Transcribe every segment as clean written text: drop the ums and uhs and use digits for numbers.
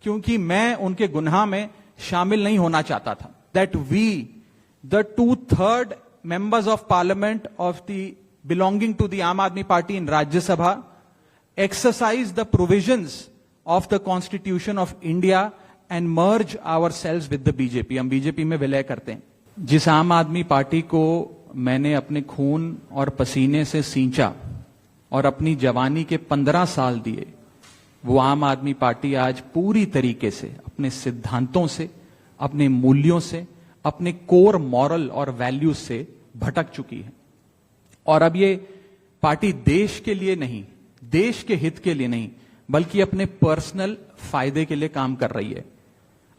क्योंकि मैं उनके गुनाह में शामिल नहीं होना चाहता था। That we the 2/3 members of parliament of the belonging to the Aam Aadmi Party in Rajya Sabha exercise the provisions of the Constitution of India and merge ourselves with the BJP। हम BJP में विलय करते हैं। जिस आम आदमी party को मैंने अपने खून और पसीने से सींचा और अपनी जवानी के 15 साल दिए, वो आम आदमी पार्टी आज पूरी तरीके से अपने सिद्धांतों से, अपने मूल्यों से, अपने कोर मॉरल और वैल्यूज से भटक चुकी है। और अब ये पार्टी देश के लिए नहीं, देश के हित के लिए नहीं, बल्कि अपने पर्सनल फायदे के लिए काम कर रही है।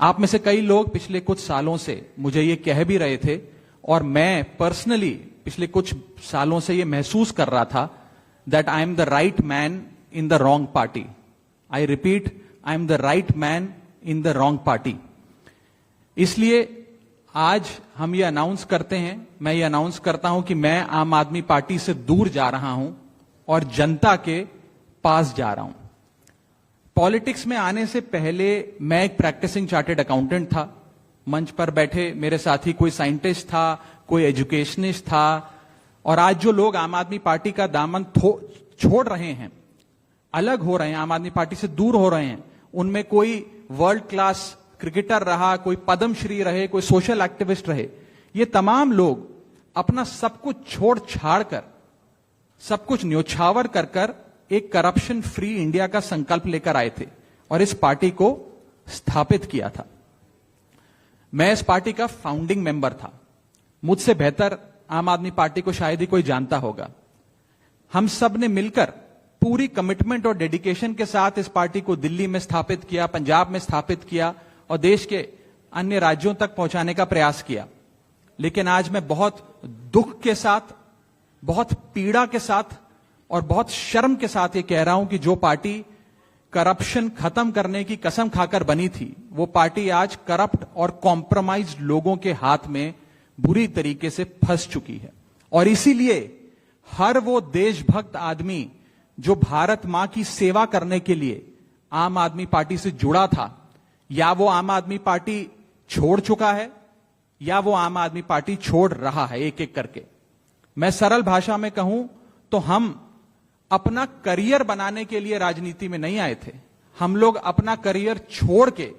आप में से कई लोग पिछले कुछ सालों से मुझे ये कह भी रहे थे, और मैं पर्सनली पिछले कुछ सालों से ये महसूस कर रहा था that I am the right man in the wrong party. I repeat, I am the right man in the wrong party. इसलिए आज हम ये अनाउंस करते हैं, मैं ये अनाउंस करता हूं कि मैं आम आदमी पार्टी से दूर जा रहा हूं और जनता के पास जा रहा हूं। पॉलिटिक्स में आने से पहले मैं एक प्रैक्टिसिंग चार्टर्ड अकाउंटेंट था। मंच पर बैठे मेरे साथी कोई साइंटिस्ट था, कोई एजुकेशनिस्ट था, और आज जो लोग आम आदमी पार्टी का दामन छोड़ रहे हैं, अलग हो रहे हैं, आम आदमी पार्टी से दूर हो रहे हैं, उनमें कोई वर्ल्ड क्लास क्रिकेटर रहा, कोई पद्मश्री रहे, कोई सोशल एक्टिविस्ट रहे। ये तमाम लोग अपना सब कुछ छोड़ छाड़ कर, सब कुछ न्योछावर कर कर एक करप्शन फ्री इंडिया का संकल्प लेकर आए थे और इस पार्टी को स्थापित किया था। मैं इस पार्टी का फाउंडिंग मेंबर था। मुझसे बेहतर आम आदमी पार्टी को शायद ही कोई जानता होगा। हम सब ने मिलकर पूरी कमिटमेंट और डेडिकेशन के साथ इस पार्टी को दिल्ली में स्थापित किया, पंजाब में स्थापित किया और देश के अन्य राज्यों तक पहुंचाने का प्रयास किया। लेकिन आज मैं बहुत दुख के साथ, बहुत पीड़ा के साथ और बहुत शर्म के साथ ये कह रहा हूं कि जो पार्टी करप्शन खत्म करने की कसम खाकर बनी थी, वो पार्टी आज करप्ट और कॉम्प्रोमाइज्ड लोगों के हाथ में बुरी तरीके से फंस चुकी है। और इसीलिए हर वो देशभक्त आदमी जो भारत मां की सेवा करने के लिए आम आदमी पार्टी से जुड़ा था, या वो आम आदमी पार्टी छोड़ चुका है या वो आम आदमी पार्टी छोड़ रहा है एक एक करके। मैं सरल भाषा में कहूं तो हम अपना करियर बनाने के लिए राजनीति में नहीं आए थे। हम लोग अपना करियर छोड़ के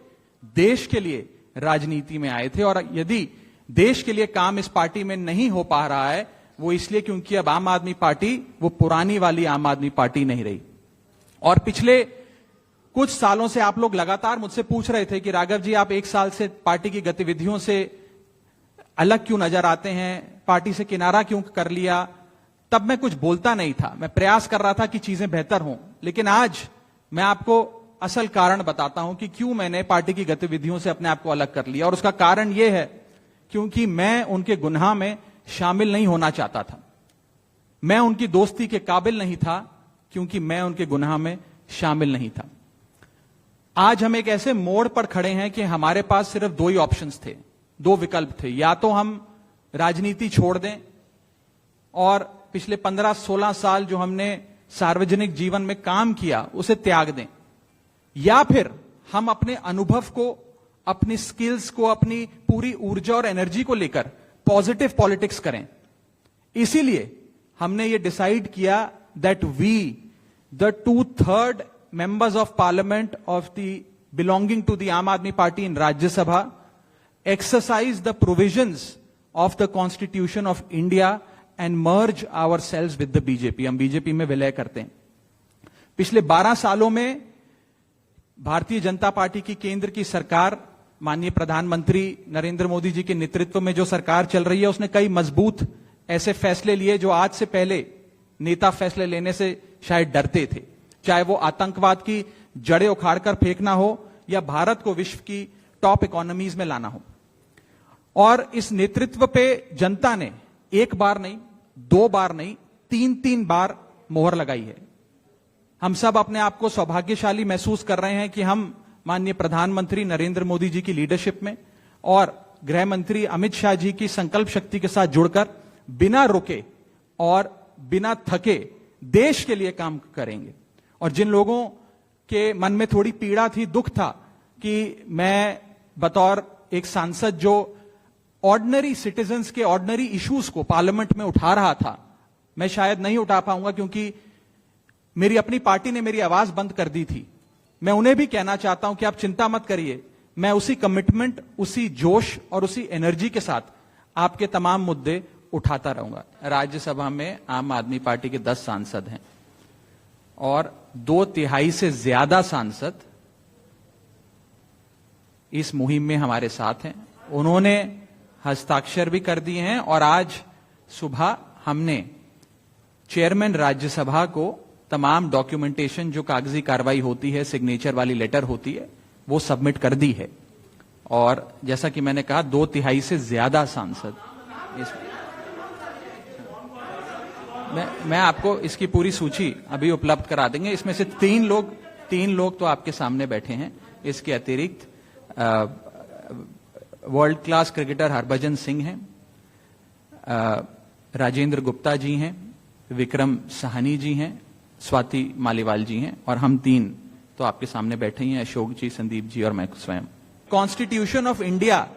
देश के लिए राजनीति में आए थे। और यदि देश के लिए काम इस पार्टी में नहीं हो पा रहा है, वो इसलिए क्योंकि अब आम आदमी पार्टी वो पुरानी वाली आम आदमी पार्टी नहीं रही। और पिछले कुछ सालों से आप लोग लगातार मुझसे पूछ रहे थे कि राघव जी, आप एक साल से पार्टी की गतिविधियों से अलग क्यों नजर आते हैं, पार्टी से किनारा क्यों कर लिया। तब मैं कुछ बोलता नहीं था, मैं प्रयास कर रहा था कि चीजें बेहतर हों। लेकिन आज मैं आपको असल कारण बताता हूं कि क्यों मैंने पार्टी की गतिविधियों से अपने आप को अलग कर लिया। और उसका कारण यह है क्योंकि मैं उनके गुनाह में शामिल नहीं होना चाहता था। मैं उनकी दोस्ती के काबिल नहीं था क्योंकि मैं उनके गुनाह में शामिल नहीं था। आज हम एक ऐसे मोड़ पर खड़े हैं कि हमारे पास सिर्फ दो ही ऑप्शंस थे, दो विकल्प थे। या तो हम राजनीति छोड़ दें और पिछले 15-16 साल जो हमने सार्वजनिक जीवन में काम किया उसे त्याग दें, या फिर हम अपने अनुभव को, अपनी स्किल्स को, अपनी पूरी ऊर्जा और एनर्जी को लेकर पॉजिटिव पॉलिटिक्स करें। इसीलिए हमने ये डिसाइड किया that we the 2/3 members of parliament of the belonging to the Aam Aadmi Party in Rajya Sabha exercise the provisions of the Constitution of India and merge ourselves with the BJP। हम BJP में विलय करते हैं। पिछले 12 सालों में Bharatiya Janata party की केंद्र की सरकार, माननीय प्रधानमंत्री नरेंद्र मोदी जी के नेतृत्व में जो सरकार चल रही है, उसने कई मजबूत ऐसे फैसले लिए जो आज से पहले नेता फैसले लेने से शायद डरते थे। चाहे वो आतंकवाद की जड़ें उखाड़कर फेंकना हो या भारत को विश्व की टॉप इकोनॉमीज में लाना हो। और इस नेतृत्व पे जनता ने एक बार नहीं, दो बार नहीं, 3-3 बार मोहर लगाई है। हम सब अपने आप को सौभाग्यशाली महसूस कर रहे हैं कि हम माननीय प्रधानमंत्री नरेंद्र मोदी जी की लीडरशिप में और गृह मंत्री अमित शाह जी की संकल्प शक्ति के साथ जुड़कर बिना रुके और बिना थके देश के लिए काम करेंगे। और जिन लोगों के मन में थोड़ी पीड़ा थी, दुख था कि मैं बतौर एक सांसद जो ऑर्डिनरी सिटीजन्स के ऑर्डिनरी इश्यूज को पार्लियामेंट में उठा रहा था, मैं शायद नहीं उठा पाऊंगा क्योंकि मेरी अपनी पार्टी ने मेरी आवाज बंद कर दी थी। मैं उन्हें भी कहना चाहता हूं कि आप चिंता मत करिए, मैं उसी कमिटमेंट, उसी जोश और उसी एनर्जी के साथ आपके तमाम मुद्दे उठाता रहूंगा। राज्यसभा में आम आदमी पार्टी के 10 सांसद हैं और 2/3 से ज्यादा सांसद इस मुहिम में हमारे साथ हैं। उन्होंने हस्ताक्षर भी कर दिए हैं और आज सुबह हमने चेयरमैन राज्यसभा को तमाम डॉक्यूमेंटेशन जो कागजी कार्रवाई होती है, सिग्नेचर वाली लेटर होती है, वो सबमिट कर दी है। और जैसा कि मैंने कहा 2/3 से ज्यादा सांसद मैं आपको इसकी पूरी सूची अभी उपलब्ध करा देंगे। इसमें से 3 लोग तो आपके सामने बैठे हैं। इसके अतिरिक्त world class cricketer Harbhajan Singh हैं, राजेंद्र गुप्ता जी हैं, विक्रम साहनी जी हैं, स्वाति मालीवाल जी हैं और हम 3 तो आपके सामने बैठे ही हैं, अशोक जी, संदीप जी और मैं स्वयं। कॉन्स्टिट्यूशन ऑफ इंडिया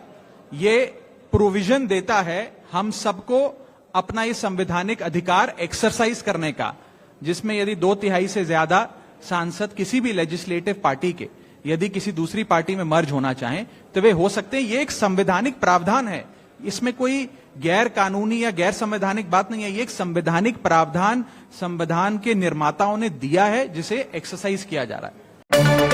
ये प्रोविजन देता है हम सबको अपना ये संवैधानिक अधिकार एक्सरसाइज करने का, जिसमें यदि 2/3 से ज्यादा सांसद किसी भी लेजिस्लेटिव पार्टी के यदि किसी दूसरी पार्टी में मर्ज होना चाहें तो वे हो सकते हैं। ये एक संवैधानिक प्रावधान है, इसमें कोई गैर कानूनी या गैर संवैधानिक बात नहीं है। ये एक संवैधानिक प्रावधान संविधान के निर्माताओं ने दिया है जिसे एक्सरसाइज किया जा रहा है।